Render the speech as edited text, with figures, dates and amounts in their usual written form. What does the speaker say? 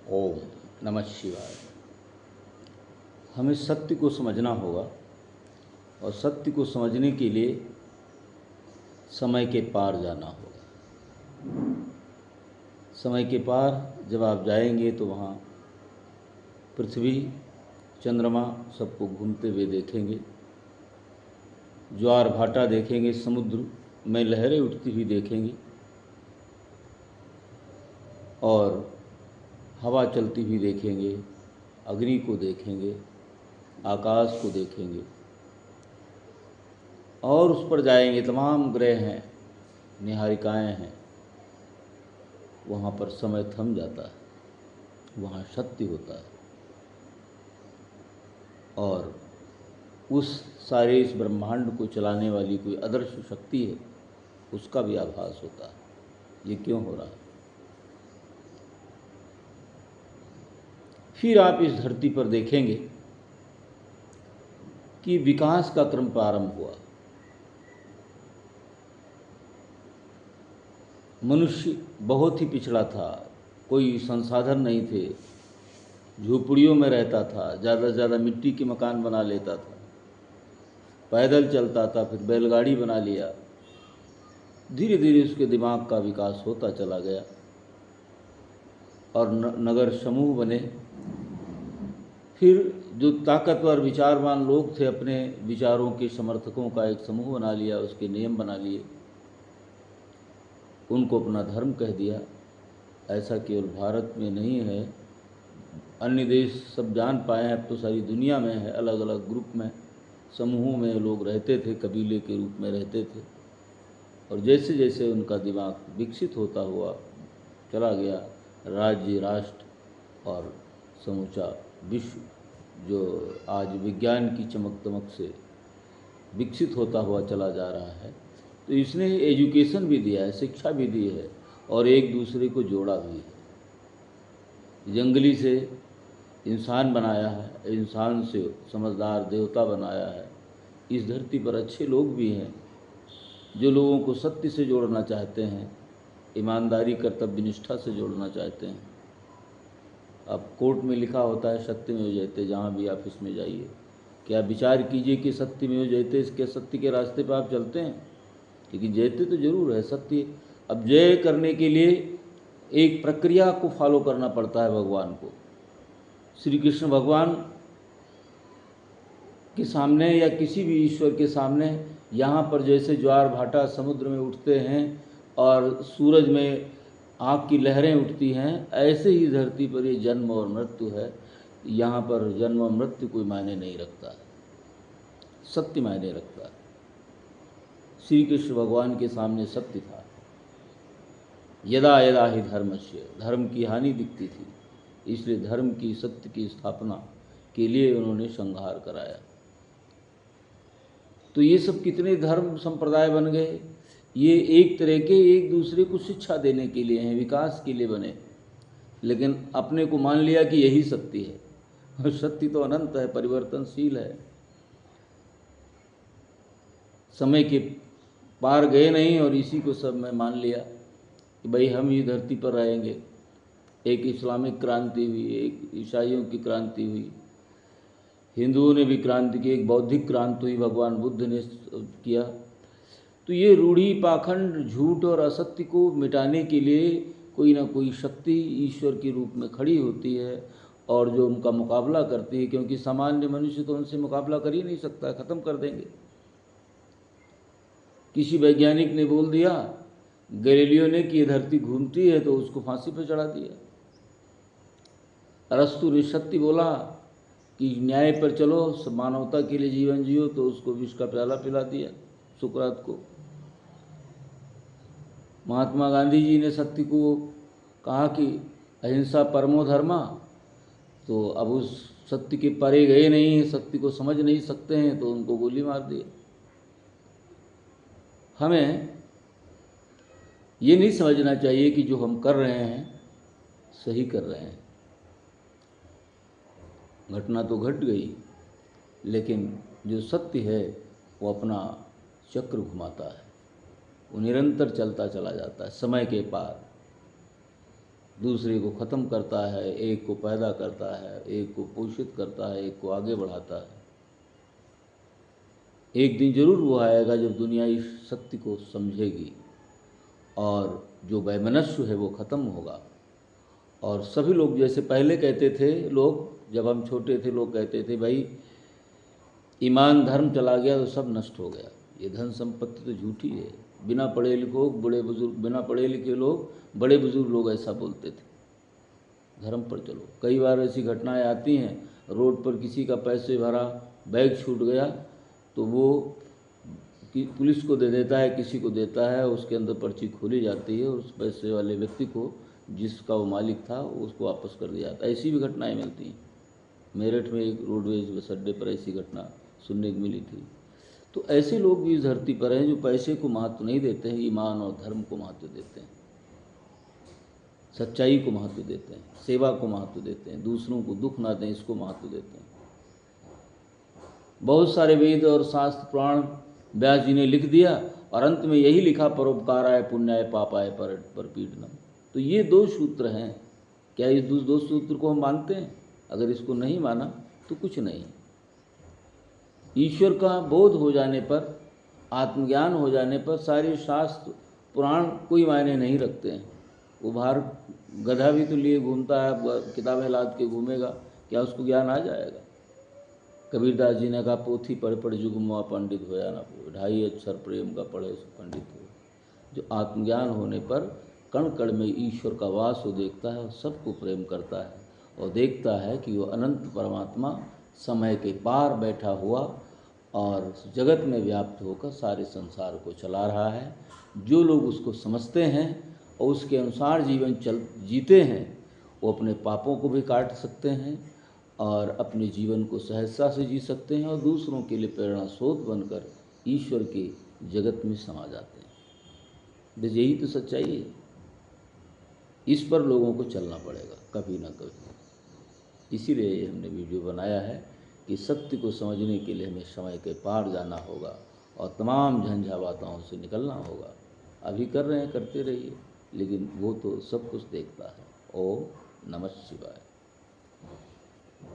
ओम नमः शिवाय। हमें सत्य को समझना होगा और सत्य को समझने के लिए समय के पार जाना होगा। समय के पार जब आप जाएंगे तो वहाँ पृथ्वी, चंद्रमा सबको घूमते हुए देखेंगे, ज्वार भाटा देखेंगे, समुद्र में लहरें उठती हुई देखेंगी और हवा चलती हुई देखेंगे, अग्नि को देखेंगे, आकाश को देखेंगे और उस पर जाएंगे। तमाम ग्रह हैं, निहारिकाएं हैं, वहाँ पर समय थम जाता है, वहाँ सत्य होता है और उस सारे इस ब्रह्मांड को चलाने वाली कोई अदृश्य शक्ति है, उसका भी आभास होता है। ये क्यों हो रहा है? फिर आप इस धरती पर देखेंगे कि विकास का क्रम प्रारंभ हुआ। मनुष्य बहुत ही पिछड़ा था, कोई संसाधन नहीं थे, झोपड़ियों में रहता था, ज़्यादा से ज़्यादा मिट्टी के मकान बना लेता था, पैदल चलता था, फिर बैलगाड़ी बना लिया। धीरे धीरे उसके दिमाग का विकास होता चला गया और नगर समूह बने। फिर जो ताकतवर विचारवान लोग थे, अपने विचारों के समर्थकों का एक समूह बना लिया, उसके नियम बना लिए, उनको अपना धर्म कह दिया। ऐसा केवल भारत में नहीं है, अन्य देश सब जान पाए हैं, अब तो सारी दुनिया में है। अलग अलग ग्रुप में, समूहों में लोग रहते थे, कबीले के रूप में रहते थे और जैसे जैसे उनका दिमाग विकसित होता हुआ चला गया, राज्य, राष्ट्र और समूचा विश्व जो आज विज्ञान की चमक दमक से विकसित होता हुआ चला जा रहा है, तो इसने एजुकेशन भी दिया है, शिक्षा भी दी है और एक दूसरे को जोड़ा भी है। जंगली से इंसान बनाया है, इंसान से समझदार देवता बनाया है। इस धरती पर अच्छे लोग भी हैं जो लोगों को सत्य से जोड़ना चाहते हैं, ईमानदारी, कर्तव्य निष्ठा से जोड़ना चाहते हैं। अब कोर्ट में लिखा होता है सत्यमेव जयते, जहाँ भी ऑफिस में जाइए, क्या विचार कीजिए कि सत्यमेव जयते, इसके सत्य के रास्ते पर आप चलते हैं? लेकिन जयते तो जरूर है सत्य। अब जय करने के लिए एक प्रक्रिया को फॉलो करना पड़ता है भगवान को। श्री कृष्ण भगवान के सामने या किसी भी ईश्वर के सामने यहाँ पर जैसे ज्वार भाटा समुद्र में उठते हैं और सूरज में आग की लहरें उठती हैं, ऐसे ही धरती पर ये जन्म और मृत्यु है। यहाँ पर जन्म और मृत्यु कोई मायने नहीं रखता, सत्य मायने रखता है। श्री कृष्ण भगवान के सामने सत्य था। यदा यदा ही धर्मस्य, धर्म की हानि दिखती थी, इसलिए धर्म की, सत्य की स्थापना के लिए उन्होंने संहार कराया। तो ये सब कितने धर्म संप्रदाय बन गए, ये एक तरह के एक दूसरे को शिक्षा देने के लिए हैं, विकास के लिए बने, लेकिन अपने को मान लिया कि यही सत्य है। और सत्य तो अनंत है, परिवर्तनशील है। समय के पार गए नहीं और इसी को सब में मान लिया कि भाई हम ही धरती पर रहेंगे। एक इस्लामिक क्रांति हुई, एक ईसाइयों की क्रांति हुई, हिंदुओं ने भी क्रांति की, एक बौद्धिक क्रांति हुई, भगवान बुद्ध ने किया। तो ये रूढ़ी, पाखंड, झूठ और असत्य को मिटाने के लिए कोई ना कोई शक्ति ईश्वर के रूप में खड़ी होती है और जो उनका मुकाबला करती है, क्योंकि सामान्य मनुष्य तो उनसे मुकाबला कर ही नहीं सकता, ख़त्म कर देंगे। किसी वैज्ञानिक ने बोल दिया, गैलीलियो ने, कि ये धरती घूमती है, तो उसको फांसी पर चढ़ा दिया। अरस्तु ने सत्य बोला कि न्याय पर चलो, मानवता के लिए जीवन जियो, तो उसको विष का प्याला पिला दिया सुकरात को। महात्मा गांधी जी ने सत्य को कहा कि अहिंसा परमो धर्मा, तो अब उस सत्य के परे गए नहीं, सत्य को समझ नहीं सकते हैं, तो उनको गोली मार दी। हमें ये नहीं समझना चाहिए कि जो हम कर रहे हैं सही कर रहे हैं। घटना तो घट गई, लेकिन जो सत्य है वो अपना चक्र घुमाता है, वो निरंतर चलता चला जाता है समय के पार। दूसरे को ख़त्म करता है, एक को पैदा करता है, एक को पोषित करता है, एक को आगे बढ़ाता है। एक दिन ज़रूर वो आएगा जब दुनिया इस सत्य को समझेगी और जो वैमनस्य है वो ख़त्म होगा। और सभी लोग, जैसे पहले कहते थे लोग, जब हम छोटे थे लोग कहते थे भाई ईमान धर्म चला गया तो सब नष्ट हो गया, ये धन संपत्ति तो झूठी है। बिना पढ़े लिखे लोग, बड़े बुजुर्ग लोग ऐसा बोलते थे। धर्म पर चलो। कई बार ऐसी घटनाएं आती हैं, रोड पर किसी का पैसे भरा बैग छूट गया तो वो पुलिस को दे देता है, किसी को देता है, उसके अंदर पर्ची खोली जाती है और उस पैसे वाले व्यक्ति को, जिसका वो मालिक था, उसको वापस कर दिया जाता है। ऐसी भी घटनाएं मिलती हैं। मेरठ में एक रोडवेज बस अड्डे पर ऐसी घटना सुनने को मिली थी। तो ऐसे लोग भी इस धरती पर हैं जो पैसे को महत्व नहीं देते हैं, ईमान और धर्म को महत्व देते हैं, सच्चाई को महत्व देते हैं, सेवा को महत्व देते हैं, दूसरों को दुख ना दें इसको महत्व देते हैं। बहुत सारे वेद और शास्त्र पुराण व्यास जी ने लिख दिया और अंत में यही लिखा, परोपकाराय पुण्याय पापाय परपीडनम। तो ये 2 सूत्र हैं। क्या इस 2 सूत्र को हम मानते हैं? अगर इसको नहीं माना तो कुछ नहीं। ईश्वर का बोध हो जाने पर, आत्मज्ञान हो जाने पर सारे शास्त्र पुराण कोई मायने नहीं रखते हैं। वो बाहर गधा भी तो लिए घूमता है, किताबें लाद के घूमेगा, क्या उसको ज्ञान आ जाएगा? कबीरदास जी ने कहा, पोथी पढ़ जुगमुआ पंडित होया ना पोए, 2.5 अक्षर प्रेम का पढ़े सो पंडित हो। जो आत्मज्ञान होने पर कण कण में ईश्वर का वास वो देखता है और सबको प्रेम करता है और देखता है कि वो अनंत परमात्मा समय के पार बैठा हुआ और जगत में व्याप्त होकर सारे संसार को चला रहा है। जो लोग उसको समझते हैं और उसके अनुसार जीवन जीते हैं, वो अपने पापों को भी काट सकते हैं और अपने जीवन को सहजता से जी सकते हैं और दूसरों के लिए प्रेरणा स्रोत बनकर ईश्वर के जगत में समा जाते हैं। बस यही तो सच्चाई है। इस पर लोगों को चलना पड़ेगा कभी ना कभी। इसीलिए ये हमने वीडियो बनाया है कि सत्य को समझने के लिए हमें समय के पार जाना होगा और तमाम झंझावाताओं से निकलना होगा। अभी कर रहे हैं, करते रहिए, लेकिन वो तो सब कुछ देखता है। ओम नमः शिवाय।